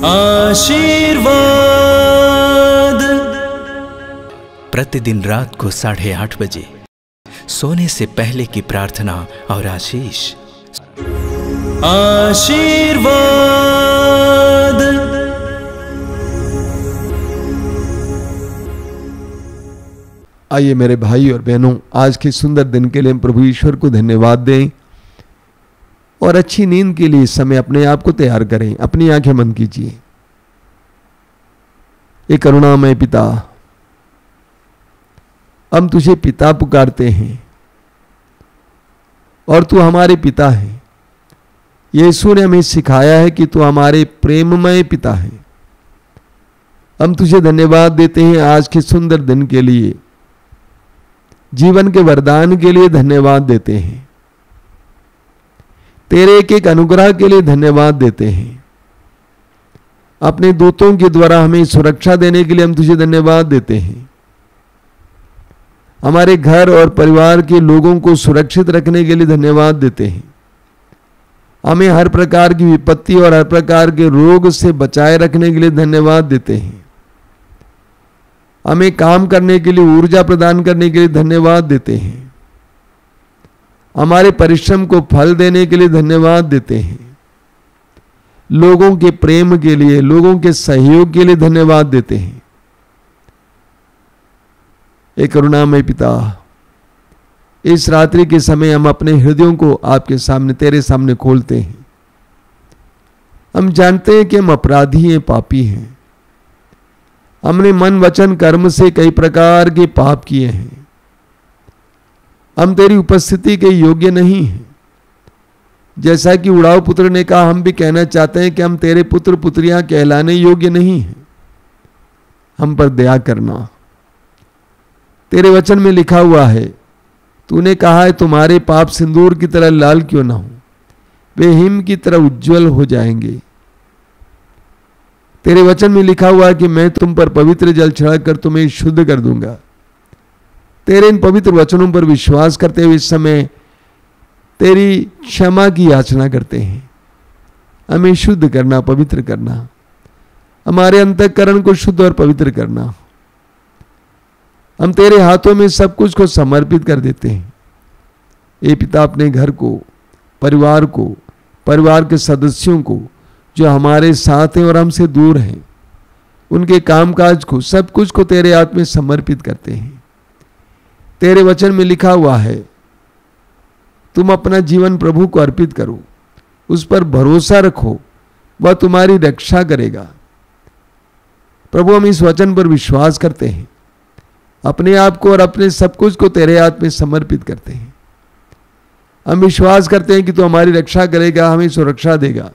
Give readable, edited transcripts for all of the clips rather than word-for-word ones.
आशीर्वाद। प्रतिदिन रात को 8:30 बजे सोने से पहले की प्रार्थना और आशीष। आशीर्वाद। आइए मेरे भाई और बहनों, आज के सुंदर दिन के लिए हम प्रभु ईश्वर को धन्यवाद दें और अच्छी नींद के लिए इस समय अपने आप को तैयार करें। अपनी आंखें बंद कीजिए। एक करुणामय पिता, हम तुझे पिता पुकारते हैं और तू हमारे पिता है। यीशु ने हमें सिखाया है कि तू हमारे प्रेममय पिता है। हम तुझे धन्यवाद देते हैं आज के सुंदर दिन के लिए, जीवन के वरदान के लिए धन्यवाद देते हैं, तेरे एक एक अनुग्रह के लिए धन्यवाद देते हैं। अपने दूतों के द्वारा हमें सुरक्षा देने के लिए हम तुझे धन्यवाद देते हैं। हमारे घर और परिवार के लोगों को सुरक्षित रखने के लिए धन्यवाद देते हैं। हमें हर प्रकार की विपत्ति और हर प्रकार के रोग से बचाए रखने के लिए धन्यवाद देते हैं। हमें काम करने के लिए ऊर्जा प्रदान करने के लिए धन्यवाद देते हैं। हमारे परिश्रम को फल देने के लिए धन्यवाद देते हैं। लोगों के प्रेम के लिए, लोगों के सहयोग के लिए धन्यवाद देते हैं। एक करुणामय पिता, इस रात्रि के समय हम अपने हृदयों को आपके सामने, तेरे सामने खोलते हैं। हम जानते हैं कि हम अपराधी हैं, पापी हैं। हमने मन वचन कर्म से कई प्रकार के पाप किए हैं। हम तेरी उपस्थिति के योग्य नहीं हैं। जैसा कि उड़ाव पुत्र ने कहा, हम भी कहना चाहते हैं कि हम तेरे पुत्र पुत्रियां कहलाने योग्य नहीं हैं। हम पर दया करना। तेरे वचन में लिखा हुआ है, तूने कहा है तुम्हारे पाप सिंदूर की तरह लाल क्यों ना हो, वे हिम की तरह उज्जवल हो जाएंगे। तेरे वचन में लिखा हुआ है कि मैं तुम पर पवित्र जल छिड़ककर तुम्हें शुद्ध कर दूंगा। तेरे इन पवित्र वचनों पर विश्वास करते हुए इस समय तेरी क्षमा की याचना करते हैं। हमें शुद्ध करना, पवित्र करना, हमारे अंतःकरण को शुद्ध और पवित्र करना। हम तेरे हाथों में सब कुछ को समर्पित कर देते हैं। ये पिता, अपने घर को, परिवार को, परिवार के सदस्यों को जो हमारे साथ हैं और हमसे दूर हैं, उनके कामकाज को, सब कुछ को तेरे हाथ में समर्पित करते हैं। तेरे वचन में लिखा हुआ है, तुम अपना जीवन प्रभु को अर्पित करो, उस पर भरोसा रखो, वह तुम्हारी रक्षा करेगा। प्रभु, हम इस वचन पर विश्वास करते हैं। अपने आप को और अपने सब कुछ को तेरे हाथ में समर्पित करते हैं। हम विश्वास करते हैं कि तू हमारी रक्षा करेगा, हमें सुरक्षा देगा।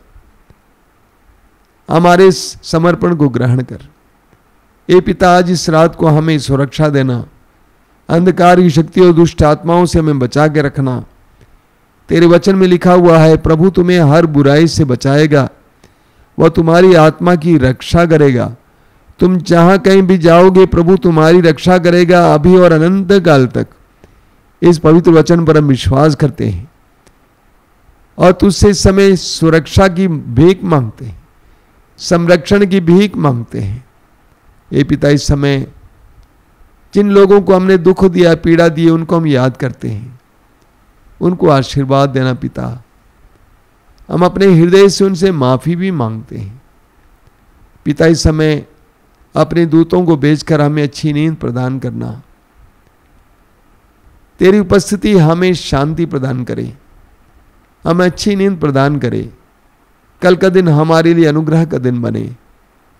हमारे इस समर्पण को ग्रहण कर। ए पिता, आज इस रात को हमें सुरक्षा देना, अंधकार की शक्ति और दुष्ट आत्माओं से हमें बचा के रखना। तेरे वचन में लिखा हुआ है, प्रभु तुम्हें हर बुराई से बचाएगा, वह तुम्हारी आत्मा की रक्षा करेगा। तुम जहां कहीं भी जाओगे, प्रभु तुम्हारी रक्षा करेगा अभी और अनंत काल तक। इस पवित्र वचन पर हम विश्वास करते हैं और तुझसे इस समय सुरक्षा की भीख मांगते हैं, संरक्षण की भीख मांगते हैं। ये पिता, इस समय जिन लोगों को हमने दुख दिया, पीड़ा दी, उनको हम याद करते हैं। उनको आशीर्वाद देना पिता। हम अपने हृदय से उनसे माफी भी मांगते हैं। पिता, इस समय अपने दूतों को भेजकर हमें अच्छी नींद प्रदान करना। तेरी उपस्थिति हमें शांति प्रदान करे, हमें अच्छी नींद प्रदान करे। कल का दिन हमारे लिए अनुग्रह का दिन बने,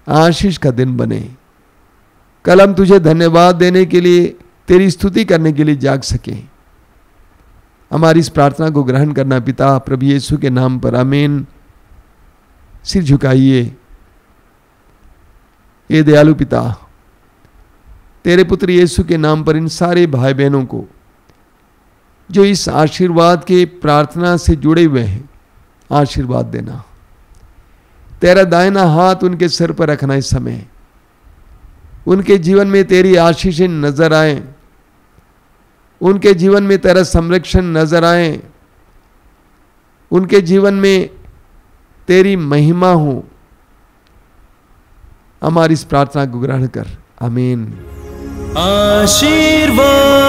आशीष का दिन बने। कल हम तुझे धन्यवाद देने के लिए, तेरी स्तुति करने के लिए जाग सकें। हमारी इस प्रार्थना को ग्रहण करना पिता, प्रभु यीशु के नाम पर, आमीन। सिर झुकाइए। ये दयालु पिता, तेरे पुत्र यीशु के नाम पर इन सारे भाई बहनों को जो इस आशीर्वाद के प्रार्थना से जुड़े हुए हैं, आशीर्वाद देना। तेरा दाहिना हाथ उनके सिर पर रखना। इस समय उनके जीवन में तेरी आशीषें नजर आए, उनके जीवन में तेरा संरक्षण नजर आए, उनके जीवन में तेरी महिमा हो, हमारी इस प्रार्थना को ग्रहण कर। आमीन। आशीर्वाद